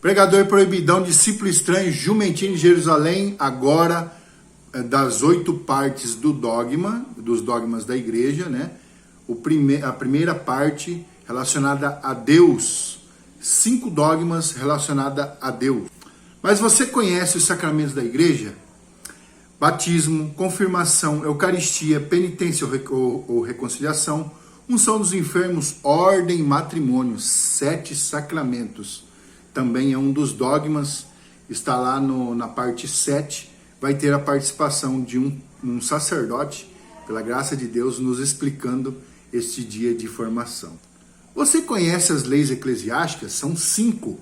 Pregador proibidão, discípulo estranho, jumentinho de Jerusalém, agora das 8 partes do dogma, dos dogmas da igreja, né? A primeira parte relacionada a Deus, 5 dogmas relacionados a Deus. Mas você conhece os sacramentos da igreja? Batismo, confirmação, eucaristia, penitência ou reconciliação, unção dos enfermos, ordem, matrimônio, 7 sacramentos. Também é um dos dogmas, está lá na parte 7, vai ter a participação de um sacerdote, pela graça de Deus, nos explicando este dia de formação. Você conhece as leis eclesiásticas? São 5.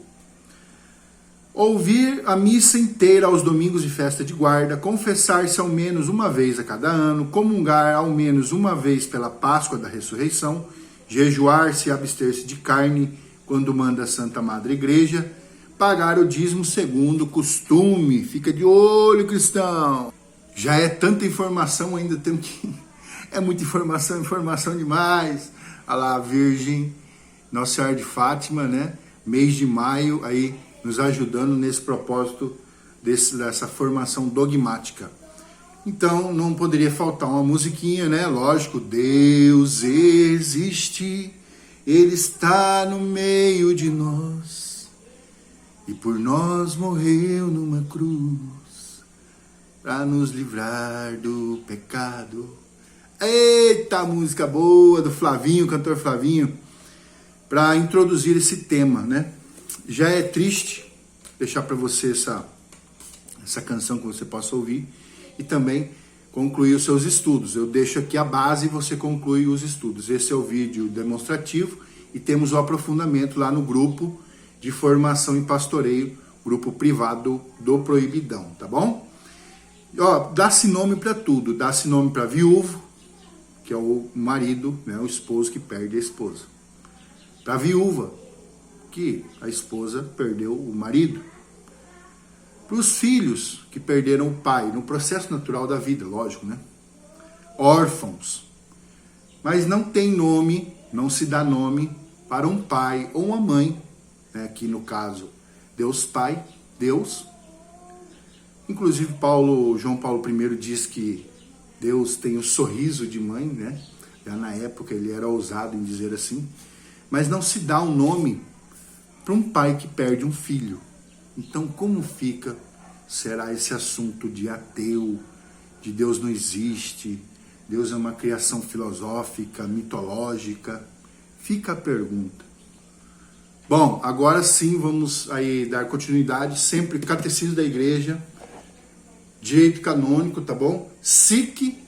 Ouvir a missa inteira aos domingos de festa de guarda, confessar-se ao menos uma vez a cada ano, comungar ao menos uma vez pela Páscoa da Ressurreição, jejuar-se e abster-se de carne, quando manda a Santa Madre Igreja, pagar o dízimo segundo o costume. Fica de olho, cristão. Já é tanta informação, ainda temos que... É muita informação, informação demais. Olha lá, a Virgem, Nossa Senhora de Fátima, né? Mês de maio, aí nos ajudando nesse propósito dessa formação dogmática. Então, não poderia faltar uma musiquinha, né? Lógico, Deus existe... Ele está no meio de nós e por nós morreu numa cruz para nos livrar do pecado. Eita, música boa do Flavinho, cantor Flavinho, para introduzir esse tema, né? Já é triste deixar para você essa canção que você possa ouvir e também concluir os seus estudos. Eu deixo aqui a base e você conclui os estudos. Esse é o vídeo demonstrativo e temos o aprofundamento lá no grupo de formação em pastoreio, grupo privado do Proibidão, tá bom? Ó, dá-se nome para tudo. Dá-se nome para viúvo, que é o marido, né, o esposo que perde a esposa. Para viúva, que a esposa perdeu o marido. Para os filhos que perderam o pai, no processo natural da vida, lógico, né? Órfãos. Mas não tem nome, não se dá nome para um pai ou uma mãe, né? Aqui no caso, Deus Pai, Deus. Inclusive João Paulo I diz que Deus tem o sorriso de mãe, né? Já na época ele era ousado em dizer assim. Mas não se dá um nome para um pai que perde um filho. Então, como será esse assunto de ateu, de Deus não existe, Deus é uma criação filosófica, mitológica? Fica a pergunta. Bom, agora sim vamos aí dar continuidade, sempre Catecismo da Igreja, Direito Canônico, tá bom? SIC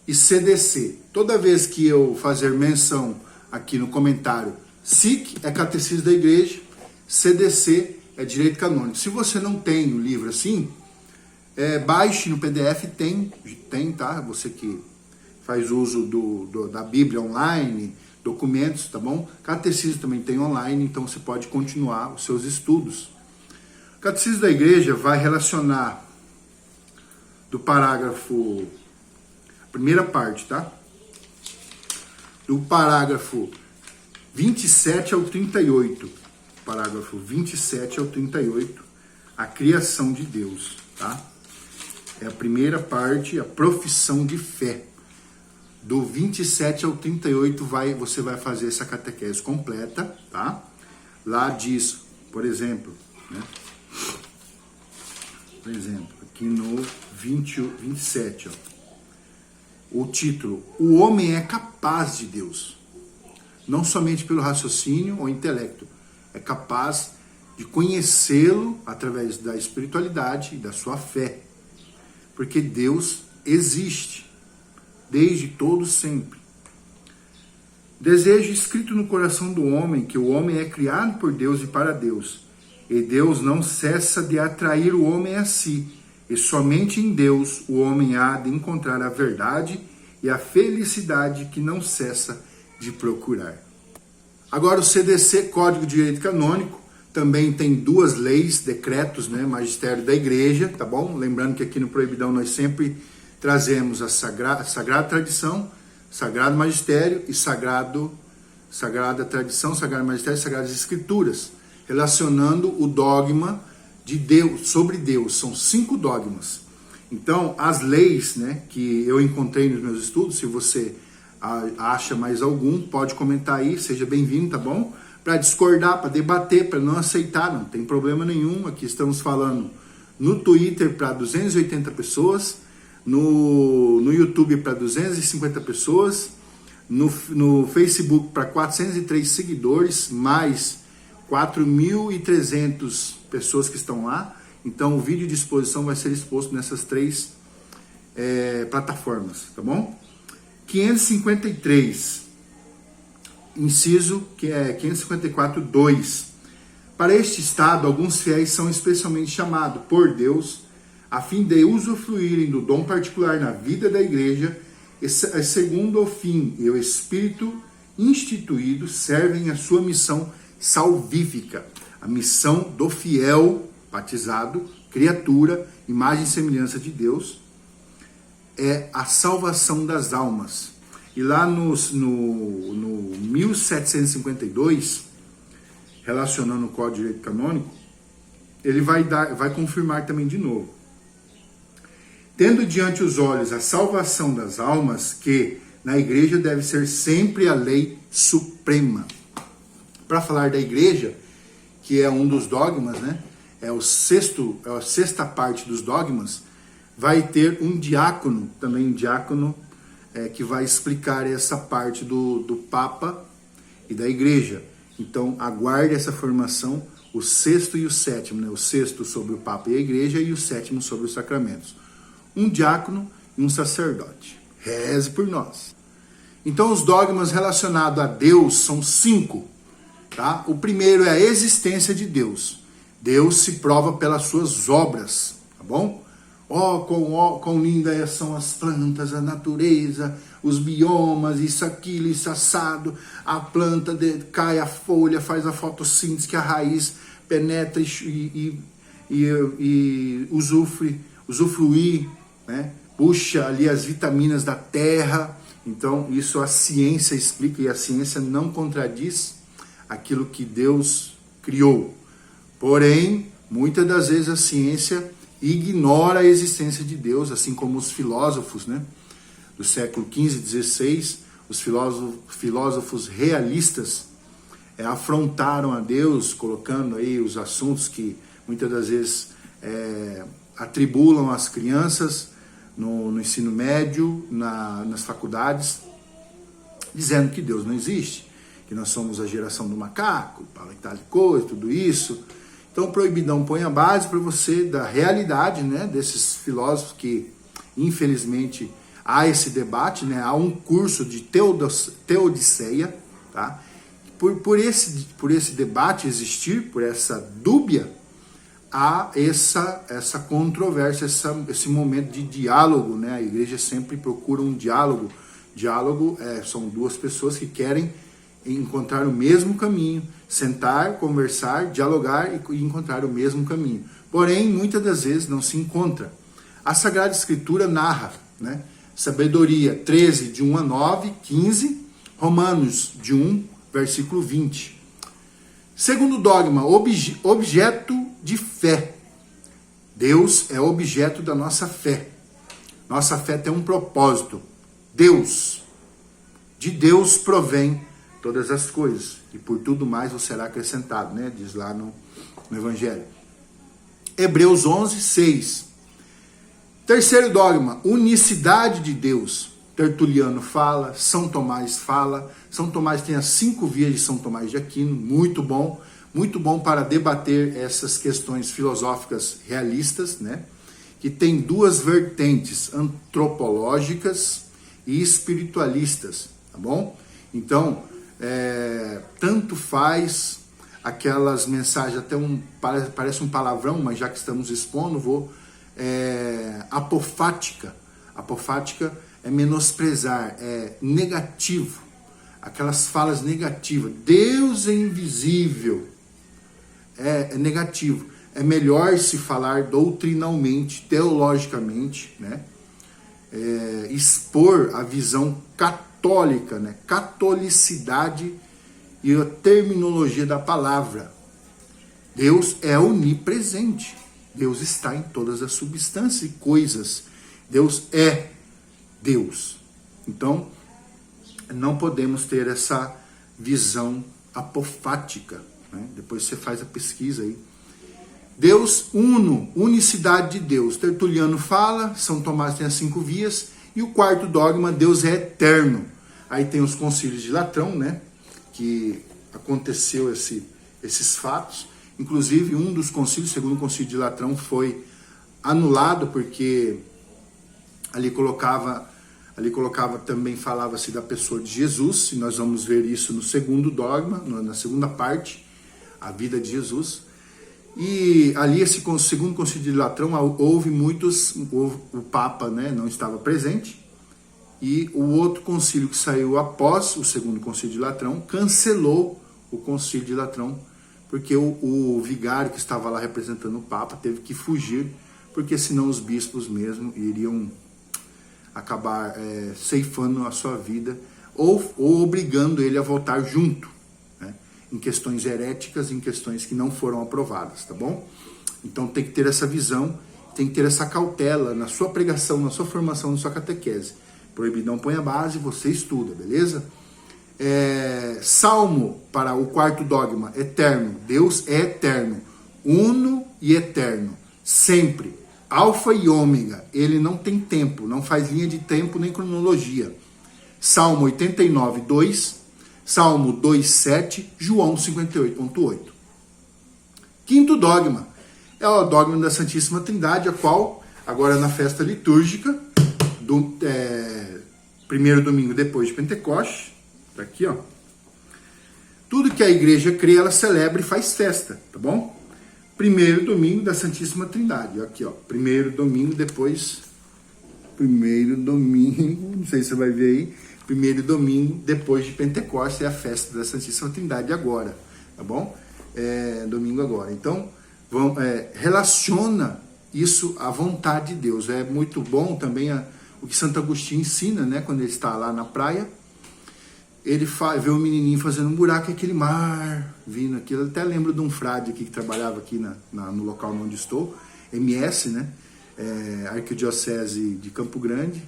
e CDC. Toda vez que eu fazer menção aqui no comentário, SIC é Catecismo da Igreja, CDC é Direito Canônico. Se você não tem o livro assim, baixe no PDF, tem, tá? Você que faz uso da Bíblia online, documentos, tá bom? Catecismo também tem online, então você pode continuar os seus estudos. O Catecismo da Igreja vai relacionar do parágrafo, a primeira parte, tá? Do parágrafo 27 ao 38. Parágrafo 27 ao 38, a criação de Deus, tá? É a primeira parte, a profissão de fé. Do 27 ao 38 você vai fazer essa catequese completa, tá? Lá diz, por exemplo, né? Por exemplo, aqui no 27, ó, o título: O homem é capaz de Deus, não somente pelo raciocínio ou intelecto, é capaz de conhecê-lo através da espiritualidade e da sua fé. Porque Deus existe, desde todo sempre. Desejo escrito no coração do homem, que o homem é criado por Deus e para Deus. E Deus não cessa de atrair o homem a si. E somente em Deus o homem há de encontrar a verdade e a felicidade que não cessa de procurar. Agora o CDC, Código de Direito Canônico, também tem 2 leis, decretos, né, Magistério da Igreja, tá bom? Lembrando que aqui no Proibidão nós sempre trazemos a Sagrada Tradição, Sagrado Magistério e Sagrada Tradição, Sagrado Magistério e Sagradas Escrituras, relacionando o dogma de Deus, sobre Deus. São 5 dogmas. Então, as leis, né, que eu encontrei nos meus estudos, se você acha mais algum, pode comentar aí, seja bem-vindo, tá bom? Para discordar, para debater, para não aceitar, não tem problema nenhum. Aqui estamos falando no Twitter para 280 pessoas, no YouTube para 250 pessoas, no Facebook para 403 seguidores, mais 4.300 pessoas que estão lá. Então o vídeo de exposição vai ser exposto nessas 3 plataformas, tá bom? 553, inciso que é 554.2. Para este estado, alguns fiéis são especialmente chamados por Deus a fim de usufruírem do dom particular na vida da igreja, e segundo o fim e o Espírito instituído, servem a sua missão salvífica, a missão do fiel batizado, criatura, imagem e semelhança de Deus, é a salvação das almas. E lá no 1752, relacionando o Código de Direito Canônico, ele vai confirmar também de novo. Tendo diante os olhos a salvação das almas, que na igreja deve ser sempre a lei suprema. Para falar da igreja, que é um dos dogmas, né? É a sexta parte dos dogmas, vai ter um diácono, também um diácono, que vai explicar essa parte do Papa e da igreja. Então, aguarde essa formação, o sexto e o sétimo, né? O sexto sobre o Papa e a igreja e o sétimo sobre os sacramentos. Um diácono e um sacerdote. Reze por nós. Então, os dogmas relacionados a Deus são 5. Tá? O primeiro é a existência de Deus. Deus se prova pelas suas obras, tá bom? Quão lindas são as plantas, a natureza, os biomas, isso, aquilo, isso, assado. A planta cai a folha, faz a fotossíntese, que a raiz penetra e usufruir, né? Puxa ali as vitaminas da terra. Então, isso a ciência explica, e a ciência não contradiz aquilo que Deus criou. Porém, muitas das vezes a ciência ignora a existência de Deus, assim como os filósofos, né, do século XV e XVI, os filósofos realistas afrontaram a Deus, colocando aí os assuntos que muitas das vezes atribulam as crianças no ensino médio, nas faculdades, dizendo que Deus não existe, que nós somos a geração do macaco, tal coisa, tudo isso. Então, o Proibidão põe a base para você da realidade, né, desses filósofos que, infelizmente, há esse debate, né, há um curso de teodiceia, tá? Por esse debate existir, por essa dúbia, há essa controvérsia, esse momento de diálogo, né? A igreja sempre procura um diálogo. Diálogo são 2 pessoas que querem encontrar o mesmo caminho, sentar, conversar, dialogar e encontrar o mesmo caminho. Porém, muitas das vezes não se encontra. A Sagrada Escritura narra, né? Sabedoria 13, de 1 a 9, 15, Romanos, de 1, versículo 20. Segundo dogma, objeto de fé. Deus é objeto da nossa fé. Nossa fé tem um propósito. Deus. De Deus provém todas as coisas, e por tudo mais vos será acrescentado, né? Diz lá no Evangelho. Hebreus 11, 6. Terceiro dogma, unicidade de Deus. Tertuliano fala, São Tomás fala. São Tomás tem as 5 vias de São Tomás de Aquino, muito bom para debater essas questões filosóficas realistas, né? Que tem 2 vertentes, antropológicas e espiritualistas, tá bom? Então, tanto faz aquelas mensagens, até parece um palavrão, mas já que estamos expondo, apofática. Apofática é menosprezar, é negativo, aquelas falas negativas. Deus é invisível, é negativo. É melhor se falar doutrinalmente, teologicamente, né? Expor a visão católica, né? Catolicidade e a terminologia da palavra. Deus é onipresente. Deus está em todas as substâncias e coisas. Deus é Deus. Então, não podemos ter essa visão apofática, né? Depois você faz a pesquisa aí. Deus uno, unicidade de Deus. Tertuliano fala, São Tomás tem as 5 vias, e o quarto dogma, Deus é eterno. Aí tem os concílios de Latrão, né? Que aconteceu esses fatos. Inclusive, um dos concílios, segundo o concílio de Latrão, foi anulado, porque ali colocava também, falava-se da pessoa de Jesus, e nós vamos ver isso no segundo dogma, na segunda parte, a vida de Jesus. E ali, esse segundo concílio de Latrão, o Papa, né, não estava presente, e o outro concílio que saiu após o segundo concílio de Latrão cancelou o concílio de Latrão, porque o vigário que estava lá representando o Papa teve que fugir, porque senão os bispos mesmo iriam acabar ceifando a sua vida, ou obrigando ele a voltar junto, né, em questões heréticas, em questões que não foram aprovadas, tá bom? Então tem que ter essa visão, tem que ter essa cautela na sua pregação, na sua formação, na sua catequese. Proibidão põe a base, você estuda, beleza? Salmo para o quarto dogma, eterno. Deus é eterno, uno e eterno, sempre, alfa e ômega. Ele não tem tempo, não faz linha de tempo nem cronologia. Salmo 89, 2, Salmo 2, 7, João 58.8. Quinto dogma é o dogma da Santíssima Trindade, a qual, agora na festa litúrgica, do primeiro domingo depois de Pentecostes, tá aqui, ó. Tudo que a igreja crê, ela celebra e faz festa, tá bom? Primeiro domingo da Santíssima Trindade, aqui, ó. Primeiro domingo, não sei se você vai ver aí. Primeiro domingo depois de Pentecostes é a festa da Santíssima Trindade agora, tá bom? Domingo agora. Então, relaciona isso à vontade de Deus. É muito bom também o que Santo Agostinho ensina, né? Quando ele está lá na praia, ele vê um menininho fazendo um buraco e aquele mar vindo aqui. Eu até lembro de um frade aqui que trabalhava aqui no local onde estou, MS, né? Arquidiocese de Campo Grande.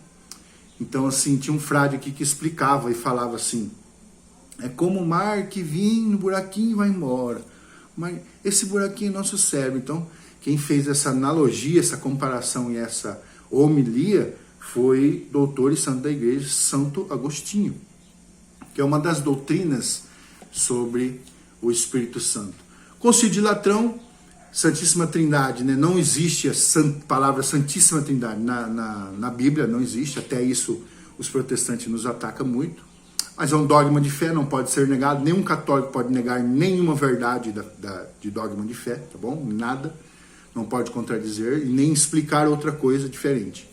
Então, assim, tinha um frade aqui que explicava e falava assim: é como o mar que vem no buraquinho e vai embora. Mas esse buraquinho é nosso cérebro. Então, quem fez essa analogia, essa comparação e essa homilia foi doutor e santo da igreja, Santo Agostinho, que é uma das doutrinas sobre o Espírito Santo. Concílio de Latrão, Santíssima Trindade, né? Não existe a palavra Santíssima Trindade na Bíblia, não existe, até isso os protestantes nos atacam muito, mas é um dogma de fé, não pode ser negado, nenhum católico pode negar nenhuma verdade de dogma de fé, tá bom? Nada, não pode contradizer e nem explicar outra coisa diferente.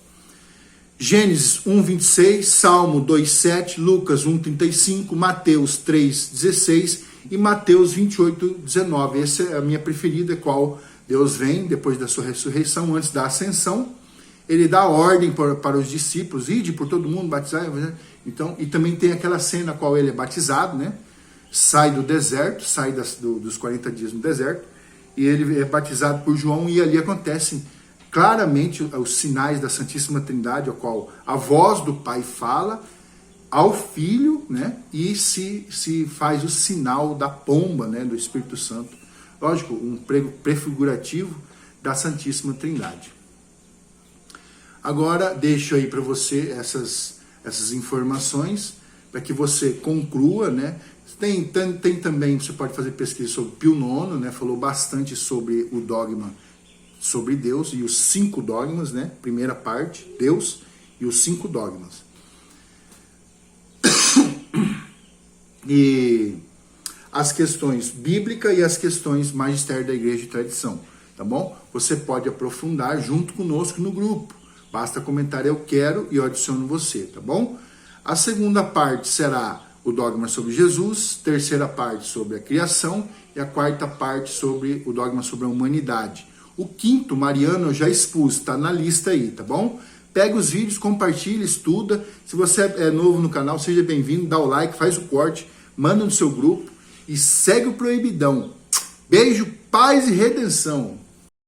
Gênesis 1:26, Salmo 2:7, Lucas 1:35, Mateus 3:16 e Mateus 28:19. Essa é a minha preferida, qual Deus vem depois da sua ressurreição, antes da ascensão. Ele dá ordem para os discípulos, ide por todo mundo, batizar. Então, e também tem aquela cena qual ele é batizado, né? Sai do deserto, sai dos 40 dias no deserto, e ele é batizado por João, e ali acontecem claramente os sinais da Santíssima Trindade, ao qual a voz do Pai fala ao Filho, né? E se faz o sinal da pomba, né? Do Espírito Santo. Lógico, um prefigurativo da Santíssima Trindade. Agora, deixo aí para você essas informações, para que você conclua, né? Tem também, você pode fazer pesquisa sobre Pio IX, né? Falou bastante sobre o dogma sobre Deus e os 5 dogmas, né? Primeira parte, Deus e os 5 dogmas. E as questões bíblicas e as questões magistério da igreja e tradição, tá bom? Você pode aprofundar junto conosco no grupo. Basta comentar eu quero e eu adiciono você, tá bom? A segunda parte será o dogma sobre Jesus, terceira parte sobre a criação e a quarta parte sobre o dogma sobre a humanidade. O quinto, Mariano, eu já expus, está na lista aí, tá bom? Pega os vídeos, compartilha, estuda. Se você é novo no canal, seja bem-vindo, dá o like, faz o corte, manda no seu grupo e segue o Proibidão. Beijo! paz e redenção.